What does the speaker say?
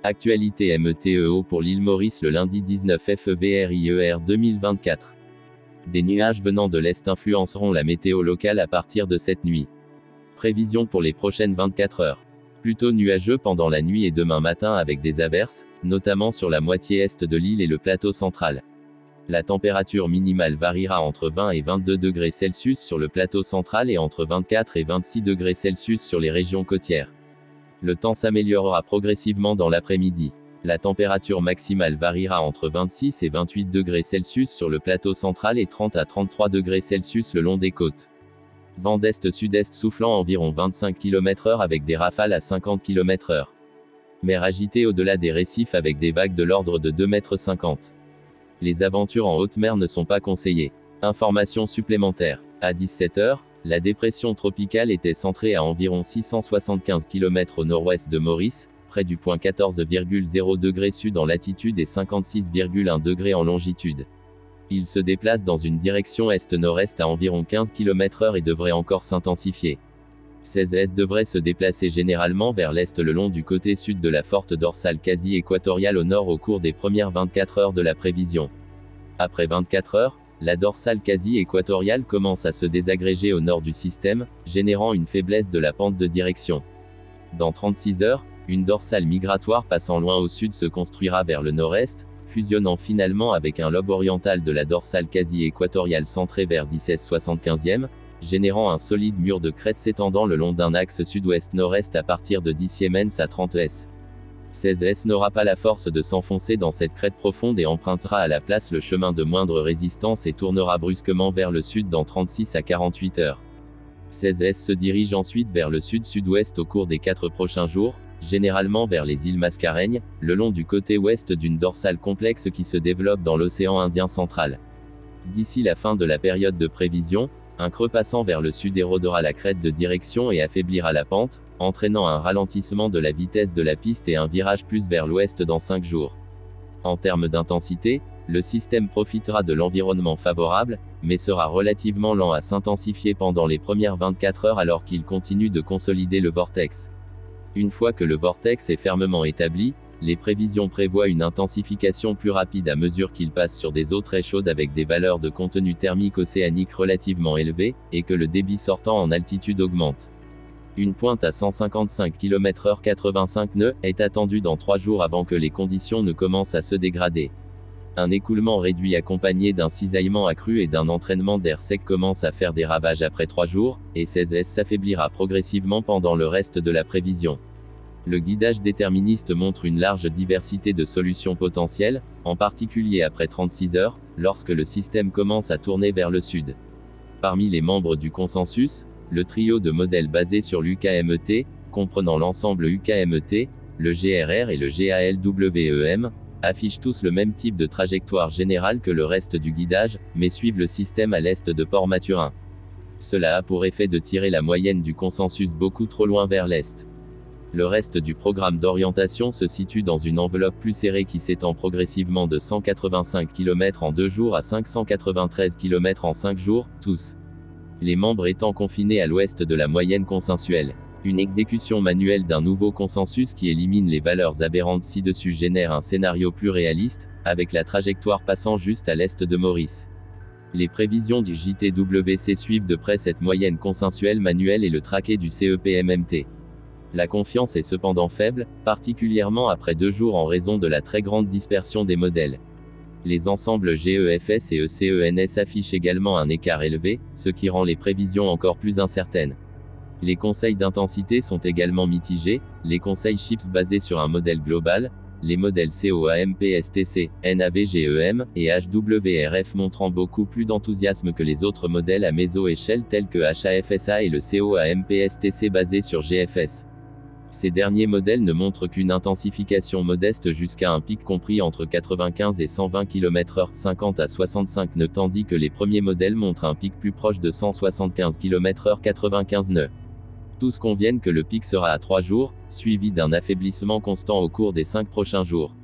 Actualité météo pour l'île Maurice le lundi 19 février 2024. Des nuages venant de l'est influenceront la météo locale à partir de cette nuit. Prévision pour les prochaines 24 heures. Plutôt nuageux pendant la nuit et demain matin avec des averses, notamment sur la moitié est de l'île et le plateau central. La température minimale variera entre 20 et 22 degrés Celsius sur le plateau central et entre 24 et 26 degrés Celsius sur les régions côtières. Le temps s'améliorera progressivement dans l'après-midi. La température maximale variera entre 26 et 28 degrés Celsius sur le plateau central et 30 à 33 degrés Celsius le long des côtes. Vent d'est-sud-est soufflant environ 25 km/h avec des rafales à 50 km/h. Mer agitée au-delà des récifs avec des vagues de l'ordre de 2,50 m. Les aventures en haute mer ne sont pas conseillées. Informations supplémentaires. À 17 h, la dépression tropicale était centrée à environ 675 km au nord-ouest de Maurice, près du point 14,0 degrés sud en latitude et 56,1 degrés en longitude. Il se déplace dans une direction est-nord-est à environ 15 km/h et devrait encore s'intensifier. 16 devrait se déplacer généralement vers l'est le long du côté sud de la forte dorsale quasi-équatoriale au nord au cours des premières 24 heures de la prévision. Après 24 heures, la dorsale quasi-équatoriale commence à se désagréger au nord du système, générant une faiblesse de la pente de direction. Dans 36 heures, une dorsale migratoire passant loin au sud se construira vers le nord-est, fusionnant finalement avec un lobe oriental de la dorsale quasi-équatoriale centrée vers 10s/75e, générant un solide mur de crête s'étendant le long d'un axe sud-ouest-nord-est à partir de 10 Siemens à 30 s. 16s n'aura pas la force de s'enfoncer dans cette crête profonde et empruntera à la place le chemin de moindre résistance et tournera brusquement vers le sud dans 36 à 48 heures. 16s se dirige ensuite vers le sud-sud-ouest au cours des 4 prochains jours, généralement vers les îles Mascareignes, le long du côté ouest d'une dorsale complexe qui se développe dans l'océan Indien central. D'ici la fin de la période de prévision, un creux passant vers le sud érodera la crête de direction et affaiblira la pente, entraînant un ralentissement de la vitesse de la piste et un virage plus vers l'ouest dans 5 jours. En termes d'intensité, le système profitera de l'environnement favorable, mais sera relativement lent à s'intensifier pendant les premières 24 heures alors qu'il continue de consolider le vortex. Une fois que le vortex est fermement établi, les prévisions prévoient une intensification plus rapide à mesure qu'il passe sur des eaux très chaudes avec des valeurs de contenu thermique océanique relativement élevées, et que le débit sortant en altitude augmente. Une pointe à 155 km/h 85 nœuds est attendue dans 3 jours avant que les conditions ne commencent à se dégrader. Un écoulement réduit accompagné d'un cisaillement accru et d'un entraînement d'air sec commence à faire des ravages après 3 jours, et 16s s'affaiblira progressivement pendant le reste de la prévision. Le guidage déterministe montre une large diversité de solutions potentielles, en particulier après 36 heures, lorsque le système commence à tourner vers le sud. Parmi les membres du consensus, le trio de modèles basés sur l'UKMET, comprenant l'ensemble UKMET, le GRR et le GALWEM, affichent tous le même type de trajectoire générale que le reste du guidage, mais suivent le système à l'est de Port-Mathurin. Cela a pour effet de tirer la moyenne du consensus beaucoup trop loin vers l'est. Le reste du programme d'orientation se situe dans une enveloppe plus serrée qui s'étend progressivement de 185 km en 2 jours à 593 km en 5 jours, tous. Les membres étant confinés à l'ouest de la moyenne consensuelle. Une exécution manuelle d'un nouveau consensus qui élimine les valeurs aberrantes ci-dessus génère un scénario plus réaliste, avec la trajectoire passant juste à l'est de Maurice. Les prévisions du JTWC suivent de près cette moyenne consensuelle manuelle et le traqué du CEPMMT. La confiance est cependant faible, particulièrement après 2 jours en raison de la très grande dispersion des modèles. Les ensembles GEFS et ECENS affichent également un écart élevé, ce qui rend les prévisions encore plus incertaines. Les conseils d'intensité sont également mitigés, les conseils CHIPS basés sur un modèle global, les modèles COAMPSTC, NAVGEM, et HWRF montrant beaucoup plus d'enthousiasme que les autres modèles à méso-échelle tels que HAFSA et le COAMPSTC basé sur GFS. Ces derniers modèles ne montrent qu'une intensification modeste jusqu'à un pic compris entre 95 et 120 km/h 50 à 65 nœuds tandis que les premiers modèles montrent un pic plus proche de 175 km/h 95 nœuds. Tous conviennent que le pic sera à 3 jours, suivi d'un affaiblissement constant au cours des 5 prochains jours.